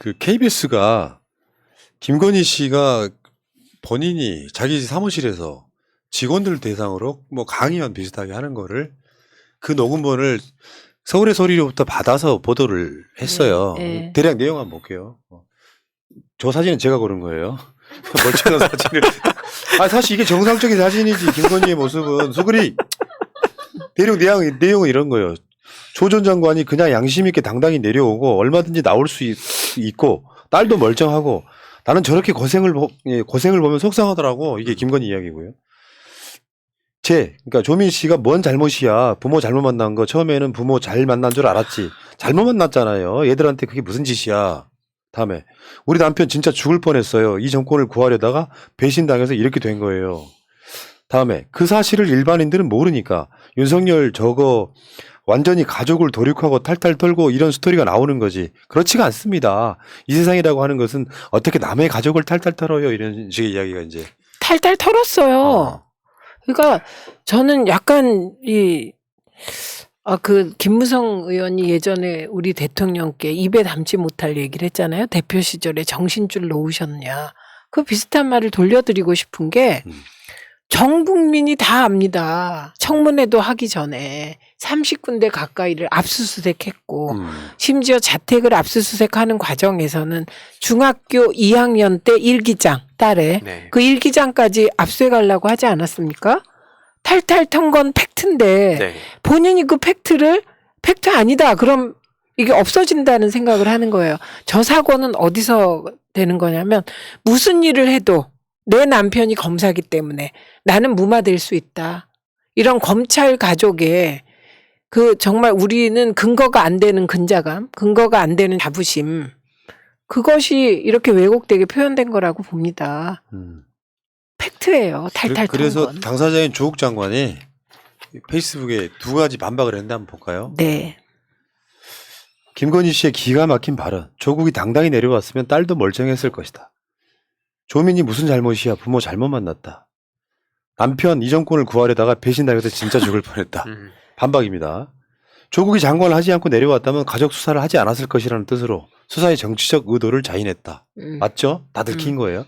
그 KBS가 김건희 씨가 본인이 자기 사무실에서 직원들 대상으로 뭐 강의원 비슷하게 하는 거를 그 녹음본을 서울의 소리로부터 받아서 보도를 했어요. 네. 대략 내용 한번 볼게요. 저 사진은 제가 고른 거예요. 멀쩡한 사진을. 아, 사실 이게 정상적인 사진이지. 김건희의 모습은. 수그리. 내용은 이런 거예요. 조 전 장관이 그냥 양심 있게 당당히 내려오고 얼마든지 나올 수 있고 딸도 멀쩡하고 나는 저렇게 고생을 보면 속상하더라고. 이게 김건희 이야기고요. 그러니까 조민 씨가 뭔 잘못이야. 부모 잘못 만난 거 처음에는 부모 잘 만난 줄 알았지. 잘못 만났잖아요. 얘들한테 그게 무슨 짓이야. 다음에 우리 남편 진짜 죽을 뻔했어요. 이 정권을 구하려다가 배신당해서 이렇게 된 거예요. 다음에 그 사실을 일반인들은 모르니까 윤석열 저거 완전히 가족을 도륙하고 탈탈 털고 이런 스토리가 나오는 거지. 그렇지가 않습니다. 이 세상이라고 하는 것은 어떻게 남의 가족을 탈탈 털어요. 이런 식의 이야기가 이제. 탈탈 털었어요. 그러니까 저는 약간 그 김무성 의원이 예전에 우리 대통령께 입에 담지 못할 얘기를 했잖아요. 대표 시절에 정신줄 놓으셨냐. 그 비슷한 말을 돌려드리고 싶은 게 전 국민이 다 압니다. 청문회도 하기 전에 30군데 가까이를 압수수색했고 심지어 자택을 압수수색하는 과정에서는 중학교 2학년 때 일기장 딸의 그 일기장까지 압수해가려고 하지 않았습니까? 탈탈 턴 건 팩트인데 본인이 그 팩트 아니다. 그럼 이게 없어진다는 생각을 하는 거예요. 저 사고는 어디서 되는 거냐면 무슨 일을 해도 내 남편이 검사기 때문에 나는 무마될 수 있다. 이런 검찰 가족의 그 정말 우리는 근거가 안 되는 근자감, 근거가 안 되는 자부심, 그것이 이렇게 왜곡되게 표현된 거라고 봅니다. 팩트예요. 탈탈 턴 그래서 건. 당사자인 조국 장관이 페이스북에 두 가지 반박을 했는데 한번 볼까요? 네. 김건희 씨의 기가 막힌 발언. 조국이 당당히 내려왔으면 딸도 멀쩡했을 것이다. 조민이 무슨 잘못이야. 부모 잘못 만났다. 남편 이 정권을 구하려다가 배신당해서 진짜 죽을 뻔했다. 반박입니다. 조국이 장관을 하지 않고 내려왔다면 가족 수사를 하지 않았을 것이라는 뜻으로 수사의 정치적 의도를 자인했다. 맞죠? 다 들킨 거예요.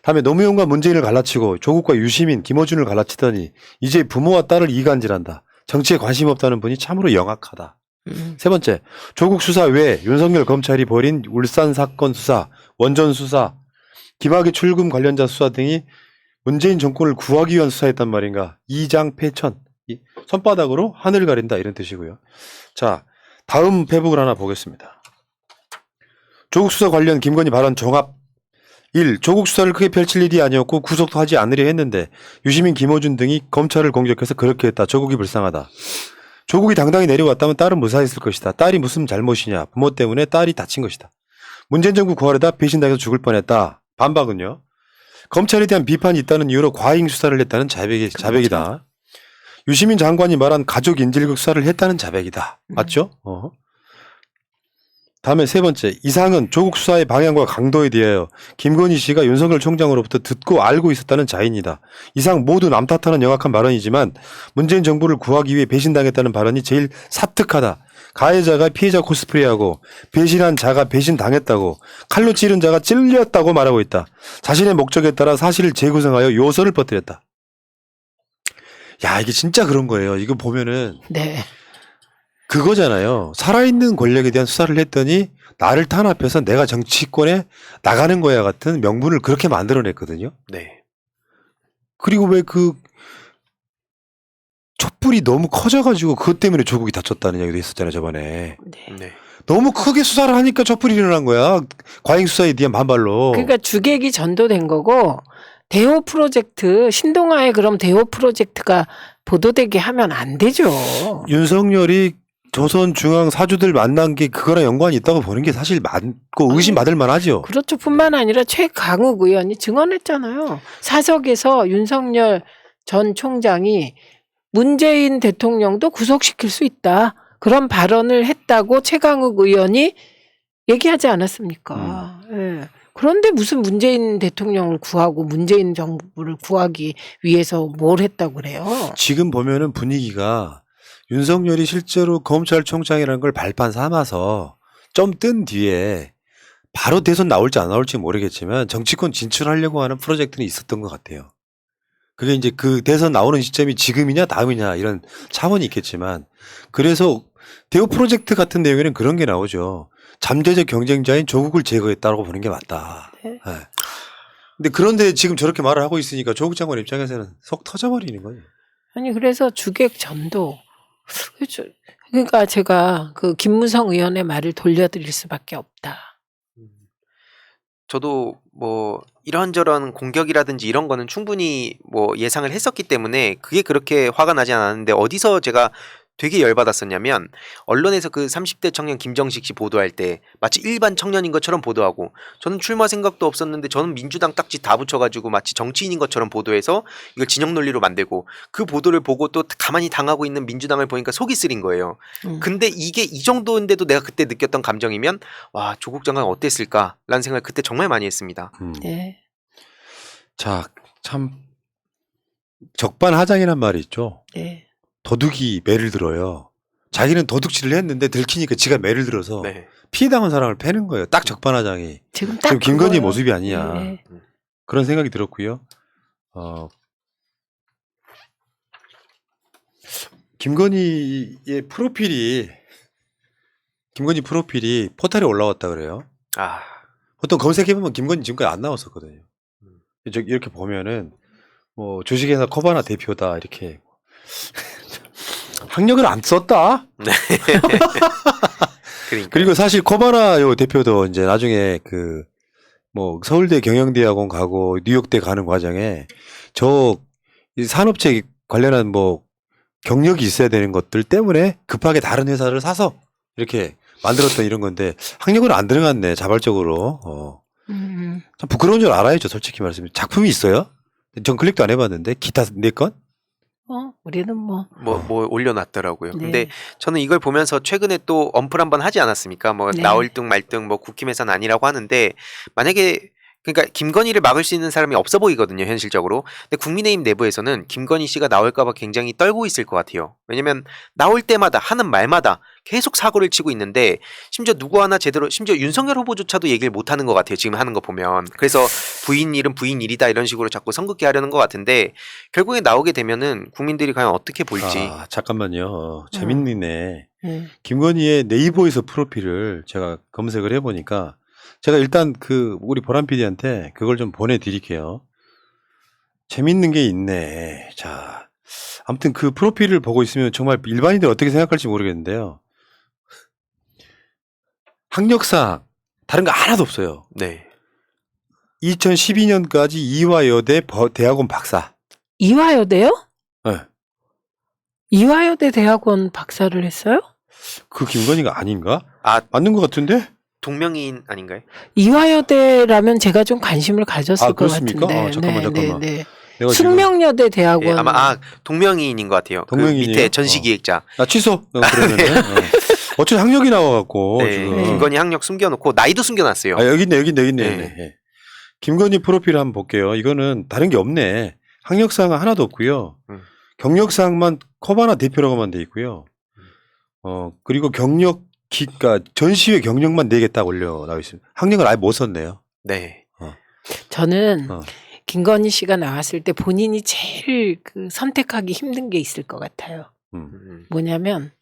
다음에 노무현과 문재인을 갈라치고 조국과 유시민, 김어준을 갈라치더니 이제 부모와 딸을 이간질한다. 정치에 관심 없다는 분이 참으로 영악하다. 세 번째, 조국 수사 외에 윤석열 검찰이 벌인 울산 사건 수사, 원전 수사, 김학의 출금 관련자 수사 등이 문재인 정권을 구하기 위한 수사였단 말인가. 이장패천. 손바닥으로 하늘 가린다 이런 뜻이고요. 자, 다음 페북을 하나 보겠습니다. 조국 수사 관련 김건희 발언 종합. 1. 조국 수사를 크게 펼칠 일이 아니었고 구속도 하지 않으려 했는데 유시민, 김어준 등이 검찰을 공격해서 그렇게 했다. 조국이 불쌍하다. 조국이 당당히 내려왔다면 딸은 무사했을 것이다. 딸이 무슨 잘못이냐. 부모 때문에 딸이 다친 것이다. 문재인 정부 구하려다 배신당해서 죽을 뻔했다. 반박은요. 검찰에 대한 비판이 있다는 이유로 과잉 수사를 했다는 자백이다. 유시민 장관이 말한 가족 인질극 수사를 했다는 자백이다. 맞죠? 다음에 세 번째, 이상은 조국 수사의 방향과 강도에 대하여 김건희 씨가 윤석열 총장으로부터 듣고 알고 있었다는 자인이다. 이상 모두 남 탓하는 영악한 발언이지만 문재인 정부를 구하기 위해 배신당했다는 발언이 제일 사특하다. 가해자가 피해자 코스프레하고 배신한 자가 배신당했다고, 칼로 찌른 자가 찔렸다고 말하고 있다. 자신의 목적에 따라 사실을 재구성하여 요소를 퍼뜨렸다. 야, 이게 진짜 그런 거예요. 이거 보면은 네. 그거잖아요. 살아있는 권력에 대한 수사를 했더니 나를 탄압해서 내가 정치권에 나가는 거야 같은 명분을 그렇게 만들어냈거든요. 네. 그리고 왜 그 촛불이 너무 커져가지고 그것 때문에 조국이 다쳤다는 이야기도 있었잖아요, 저번에. 네. 너무 크게 수사를 하니까 촛불이 일어난 거야. 과잉 수사에 대한 반발로. 그러니까 주객이 전도된 거고, 대호 프로젝트, 신동아의 그럼 대호 프로젝트가 보도되게 하면 안 되죠. 윤석열이 조선 중앙 사주들 만난 게 그거랑 연관이 있다고 보는 게 사실 많고 의심받을 만하죠. 그렇죠. 뿐만 아니라 최강욱 의원이 증언했잖아요. 사석에서 윤석열 전 총장이 문재인 대통령도 구속시킬 수 있다. 그런 발언을 했다고 최강욱 의원이 얘기하지 않았습니까? 예. 그런데 무슨 문재인 대통령을 구하고 문재인 정부를 구하기 위해서 뭘 했다고 그래요? 지금 보면은 분위기가 윤석열이 실제로 검찰총장이라는 걸 발판 삼아서 좀 뜬 뒤에 바로 대선 나올지 안 나올지 모르겠지만 정치권 진출하려고 하는 프로젝트는 있었던 것 같아요. 그게 이제 그 대선 나오는 시점이 지금이냐 다음이냐 이런 차원이 있겠지만 그래서 대우 프로젝트 같은 내용에는 그런 게 나오죠. 잠재적 경쟁자인 조국을 제거했다고 보는 게 맞다. 네. 네. 근데 그런데 지금 저렇게 말을 하고 있으니까 조국 장관 입장에서는 속 터져버리는 거예요. 아니 그래서 주객전도 그러니까 제가 그 김무성 의원의 말을 돌려드릴 수밖에 없다. 저도 뭐 이런저런 공격이라든지 이런 거는 충분히 뭐 예상을 했었기 때문에 그게 그렇게 화가 나지 않았는데 어디서 제가 되게 열받았었냐면 언론에서 그 30대 청년 김정식 씨 보도할 때 마치 일반 청년인 것처럼 보도하고 저는 출마 생각도 없었는데 저는 민주당 딱지 다 붙여가지고 마치 정치인인 것처럼 보도해서 이걸 진영 논리로 만들고 그 보도를 보고 또 가만히 당하고 있는 민주당을 보니까 속이 쓰린 거예요. 근데 이게 이 정도인데도 내가 그때 느꼈던 감정이면 와 조국 장관 어땠을까라는 생각을 그때 정말 많이 했습니다. 네. 자, 참 적반하장이란 말이 있죠. 네. 도둑이 매를 들어요. 자기는 도둑질을 했는데 들키니까 지가 매를 들어서 네. 피해당한 사람을 패는 거예요. 딱 적반하장이. 지금 딱 지금 김건희 그거예요. 모습이 아니냐. 네. 그런 생각이 들었고요. 김건희 프로필이 포털에 올라왔다 그래요. 아 보통 검색해보면 김건희 지금까지 안 나왔었거든요. 이렇게 보면은 뭐 주식회사 코바나 대표다 이렇게 학력을 안 썼다. 그러니까 그리고 사실 코바나 요 대표도 이제 나중에 그 뭐 서울대 경영대학원 가고 뉴욕대 가는 과정에 이 산업체 관련한 뭐 경력이 있어야 되는 것들 때문에 급하게 다른 회사를 사서 이렇게 만들었던 이런 건데 학력은 안 들어갔네 자발적으로. 참 부끄러운 줄 알아요, 저 솔직히 말씀드리면. 작품이 있어요? 전 클릭도 안 해봤는데 기타 4건? 우리는 뭐 올려놨더라고요. 네. 근데 저는 이걸 보면서 최근에 또 언플 한번 하지 않았습니까? 뭐 네. 나올 등 말 등 뭐 국힘에서는 아니라고 하는데 만약에 그러니까 김건희를 막을 수 있는 사람이 없어 보이거든요, 현실적으로. 근데 국민의힘 내부에서는 김건희 씨가 나올까봐 굉장히 떨고 있을 것 같아요. 왜냐면 나올 때마다 하는 말마다 계속 사고를 치고 있는데 심지어 누구 하나 제대로 심지어 윤석열 후보조차도 얘기를 못 하는 것 같아요, 지금 하는 거 보면. 그래서 부인 일은 부인 일이다 이런 식으로 자꾸 선긋게 하려는 것 같은데 결국에 나오게 되면은 국민들이 과연 어떻게 볼지. 아, 잠깐만요. 재밌네. 네. 김건희의 네이버에서 프로필을 제가 검색을 해보니까 제가 일단 우리 보람 PD한테 그걸 좀 보내드릴게요. 재밌는 게 있네. 자, 아무튼 그 프로필을 보고 있으면 정말 일반인들 어떻게 생각할지 모르겠는데요. 학력상 다른 거 하나도 없어요. 네. 2012년까지 이화여대 대학원 박사. 이화여대요? 네. 이화여대 대학원 박사를 했어요? 그 김건희가 아닌가? 아 맞는 것 같은데? 동명이인 아닌가요? 이화여대라면 제가 좀 관심을 가졌을 것 그렇습니까? 같은데. 잠깐만. 네. 내가 지금 숙명여대 대학원. 예, 아마 동명이인인 것 같아요. 그 동명이인이에요? 밑에 전시기획자. 나 취소. 그러는데. 어차피 학력이 나와갖고 네, 지금. 김건희 학력 숨겨놓고 나이도 숨겨놨어요. 여기 있네. 네. 예. 김건희 프로필 한번 볼게요. 이거는 다른 게 없네. 학력사항은 하나도 없고요. 경력사항만 코바나 대표라고만 돼 있고요. 그리고 그러니까 전시회 경력만 4개 딱 올려 나와 있습니다. 학력을 아예 못 썼네요. 네. 저는 김건희 씨가 나왔을 때 본인이 제일 선택하기 힘든 게 있을 것 같아요. 뭐냐면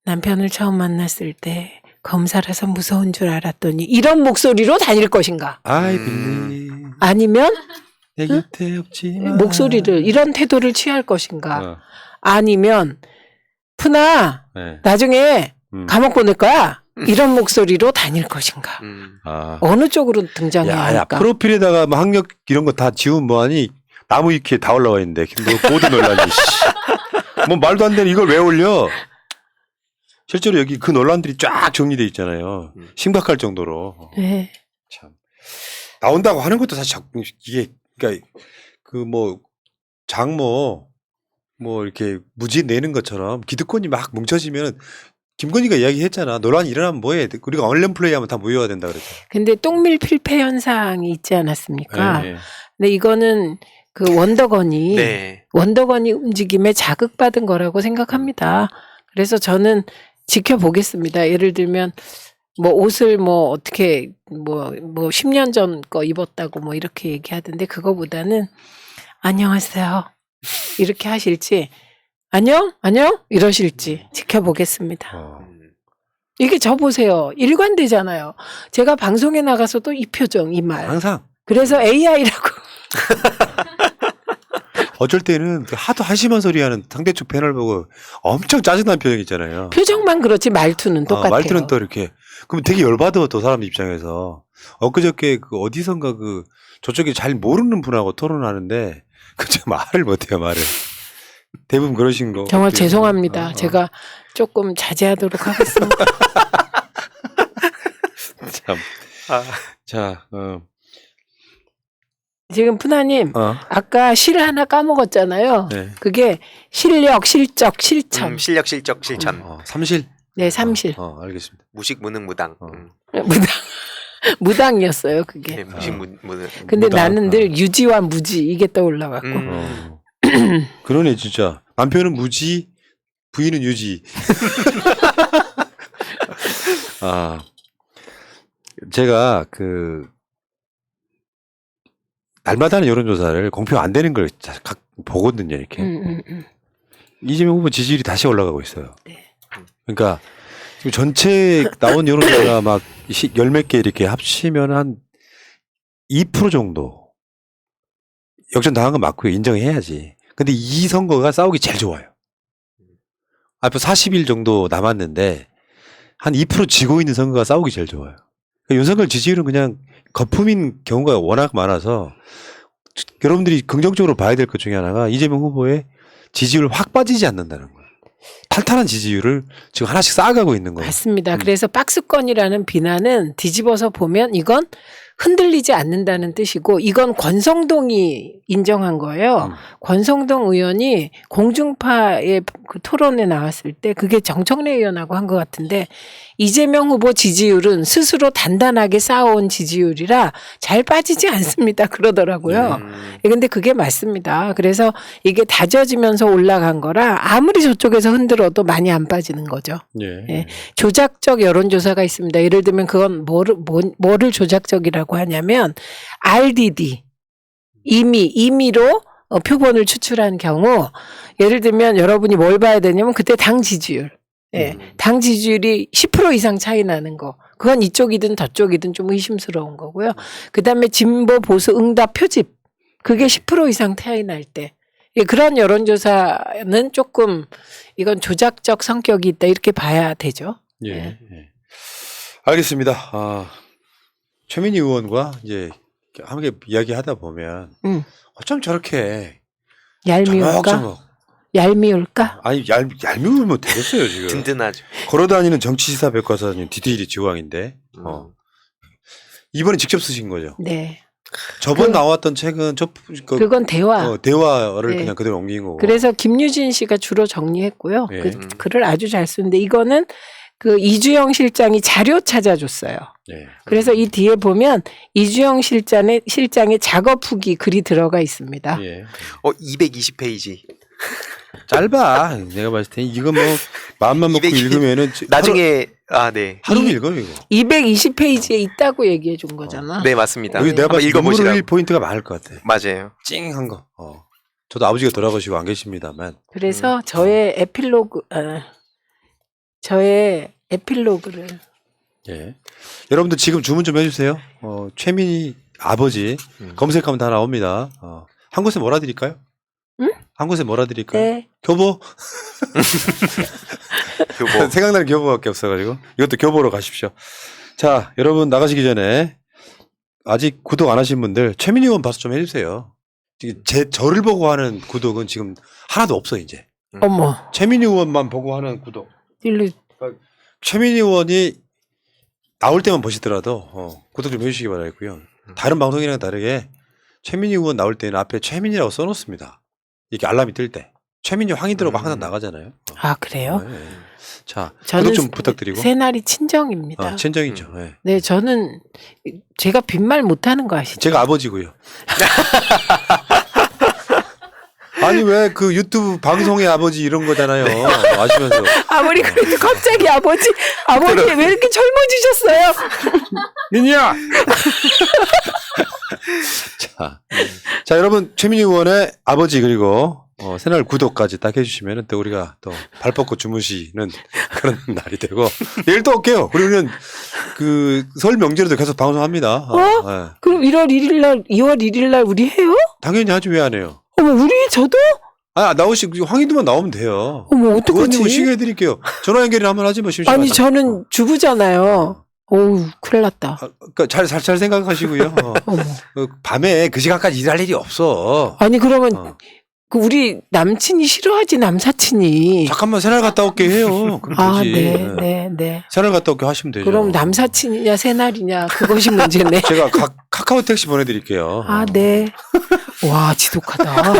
남편을 처음 만났을 때 검사라서 무서운 줄 알았더니 이런 목소리로 다닐 것인가? I believe 아니면 내 곁에 없지만 목소리를 이런 태도를 취할 것인가? 아니면 푸나 네. 나중에 감옥 보낼 거야? 이런 목소리로 다닐 것인가? 어느 쪽으로 등장해야 야, 할까? 프로필에다가 뭐 학력 이런 거 다 지우면 뭐하니? 나무 위키에 다 올라와 있는데 뭐 모든 논란이 뭐 말도 안 되는 이걸 왜 올려? 실제로 여기 그 논란들이 쫙 정리돼 있잖아요. 심각할 정도로. 네. 참 나온다고 하는 것도 사실 이게 그러니까 장모 뭐 이렇게 무지 내는 것처럼 기득권이 막 뭉쳐지면 김건희가 이야기했잖아. 논란이 일어나면 뭐해? 우리가 언론 플레이하면 다 무효화 된다 그랬죠. 근데 똥밀 필패 현상이 있지 않았습니까? 네. 근데 이거는 그 원더건이 네. 원더건이 움직임에 자극받은 거라고 생각합니다. 그래서 저는 지켜보겠습니다. 예를 들면 뭐 옷을 뭐 어떻게 뭐 10년 전 거 입었다고 뭐 이렇게 얘기하던데 그거보다는 안녕하세요 이렇게 하실지 안녕 이러실지 지켜보겠습니다. 이게 저 보세요. 일관되잖아요. 제가 방송에 나가서도 이 표정, 이 말. 항상. 그래서 AI라고. 어쩔 때는 그 하도 한심한 소리 하는 상대쪽 패널 보고 엄청 짜증난 표정 있잖아요. 표정만 그렇지 말투는 똑같아요. 말투는 또 이렇게. 그럼 되게 열받아, 또 사람 입장에서. 엊그저께 그 어디선가 그 저쪽에 잘 모르는 분하고 토론하는데 그저 말을 못해요, 말을. 대부분 그러신 거. 정말 같아요. 죄송합니다. 제가 조금 자제하도록 하겠습니다. 참. 자, 지금 푸나님 아까 실 하나 까먹었잖아요. 네. 그게 실력, 실적, 실천. 실력, 실적, 실천. 삼실. 네, 삼실. 알겠습니다. 무식, 무능, 무당. 무당이었어요, 그게. 네, 무식, 무능. 근데 무당. 나는 늘 유지와 무지 이게 떠올라갖고. 그러네, 진짜. 남편은 무지, 부인은 유지. 제가 날마다 하는 여론조사를 공표 안 되는 걸 보거든요, 이렇게. 이재명 후보 지지율이 다시 올라가고 있어요. 네. 그러니까 지금 전체 나온 여론조사 막 열 몇 개 이렇게 합치면 한 2% 정도 역전 당한 건 맞고요. 인정해야지. 근데 이 선거가 싸우기 제일 좋아요. 앞으로 40일 정도 남았는데 한 2% 지고 있는 선거가 싸우기 제일 좋아요. 그러니까 윤석열 지지율은 그냥 거품인 경우가 워낙 많아서 여러분들이 긍정적으로 봐야 될 것 중에 하나가 이재명 후보의 지지율 확 빠지지 않는다는 거예요. 탄탄한 지지율을 지금 하나씩 쌓아가고 있는 거예요. 맞습니다. 그래서 박스권이라는 비난은 뒤집어서 보면 이건 흔들리지 않는다는 뜻이고 이건 권성동이 인정한 거예요. 권성동 의원이 공중파의 그 토론에 나왔을 때 그게 정청래 의원하고 한 것 같은데 이재명 후보 지지율은 스스로 단단하게 쌓아온 지지율이라 잘 빠지지 않습니다. 그러더라고요. 근데 그게 맞습니다. 그래서 이게 다져지면서 올라간 거라 아무리 저쪽에서 흔들어도 많이 안 빠지는 거죠. 예. 조작적 여론조사가 있습니다. 예를 들면 그건 뭐를 조작적이라고 하냐면 RDD 임의로 표본을 추출한 경우 예를 들면 여러분이 뭘 봐야 되냐면 그때 당 지지율 당 지지율이 10% 이상 차이 나는 거 그건 이쪽이든 저쪽이든 좀 의심스러운 거고요. 그다음에 진보 보수 응답 표집 그게 10% 이상 차이 날 때 그런 여론조사는 조금 이건 조작적 성격이 있다 이렇게 봐야 되죠. 예. 알겠습니다. 최민희 의원과 이제 함께 이야기하다 보면 어쩜 저렇게 얄미울까? 얄미울까? 아니 얄미우면 되겠어요 지금. 든든하죠. 걸어다니는 정치시사 백과사님 디테일이 지왕인데 이번에 직접 쓰신 거죠? 네. 저번 나왔던 책은 그건 대화. 대화를 그냥 그대로 옮긴 거고. 그래서 김유진 씨가 주로 정리했고요. 네. 글을 아주 잘 쓰는데 이거는 그 이주영 실장이 자료 찾아줬어요. 네. 그래서 이 뒤에 보면 이주영 실장의 작업 후기 글이 들어가 있습니다. 예. 220페이지. 짧아. 내가 봤을 때 이거 뭐 마음만 먹고 220 읽으면은 나중에 네. 하루 읽어요 이거. 220페이지에 있다고 얘기해 준 거잖아. 네, 맞습니다. 여기 내가 한번 봤을 때 읽어보시라고. 눈물 흘릴 포인트가 많을 것 같아. 맞아요. 찡한 거. 저도 아버지가 돌아가시고 안 계십니다만. 그래서 저의 에필로그를 예. 여러분들 지금 주문 좀 해주세요. 최민희 아버지 검색하면 다 나옵니다. 한 곳에 몰아드릴까요? 응? 한 곳에 몰아드릴까요? 네. 교보? 교보. 생각나는 교보밖에 없어가지고 이것도 교보로 가십시오. 자, 여러분 나가시기 전에 아직 구독 안 하신 분들 최민희 의원 봐서 좀 해주세요. 지금 저를 보고 하는 구독은 지금 하나도 없어 이제. 어머. 최민희 의원만 보고 하는 구독. 일로 최민희 의원이 나올 때만 보시더라도 구독 좀 해주시기 바라겠고요. 다른 방송이랑 다르게 최민희 의원 나올 때는 앞에 최민희라고 써놓습니다. 이렇게 알람이 뜰 때. 최민희 황희들하고 항상 나가잖아요. 아 그래요? 네. 자, 저는 구독 좀 부탁드리고. 새날이 친정입니다. 친정이죠. 네. 네, 저는 제가 빈말 못하는 거 아시죠? 제가 아버지고요. 아니 왜 그 유튜브 방송의 아버지 이런 거잖아요. 아시면서. 아무리 그래도 갑자기 아버지 왜 이렇게 젊어지셨어요? 민이야. 자 여러분 최민희 의원의 아버지 그리고 새날 구독까지 딱 해주시면은 또 우리가 또 발 뻗고 주무시는 그런 날이 되고 내일 또 올게요. 우리는 그 설 명절에도 계속 방송합니다. 네. 그럼 2월 1일 날 우리 해요? 당연히 하지 왜 안 해요? 어머 우리 저도? 황희도만 나오면 돼요. 어머 어떡하지? 의원님은 쉬게 해드릴게요. 전화 연결을 한번 하지 뭐 심심하다. 아니 저는 주부잖아요. 어우 큰일 났다. 그러니까 잘 생각하시고요. 어머. 밤에 그 시간까지 일할 일이 없어. 아니 그러면 그 우리 남친이 싫어하지 남사친이. 잠깐만 새날 갔다 올게 해요. 그럼 되지. 네. 새날 갔다 올게 하시면 되죠. 그럼 남사친이냐 새날이냐 그것이 문제네. 제가 카카오 택시 보내드릴게요. 네. 와 지독하다.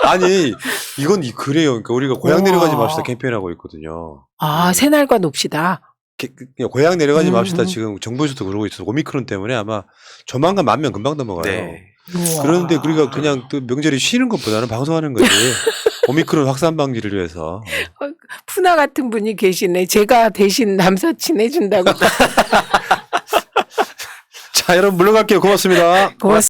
아니 이건 그래요. 그러니까 우리가 고향 우와. 내려가지 맙시다 캠페인하고 있거든요. 새날과 놉시다. 고향 내려가지 맙시다. 지금 정부에서도 그러고 있어서 오미크론 때문에 아마 조만간 10,000명 금방 넘어가요. 네. 그런데 우리가 그냥 또 명절에 쉬는 것보다는 방송하는 거지. 오미크론 확산 방지를 위해서. 푸나 같은 분이 계시네. 제가 대신 남사친 해준다고. 자 여러분 물러갈게요. 고맙습니다. 고맙습니다.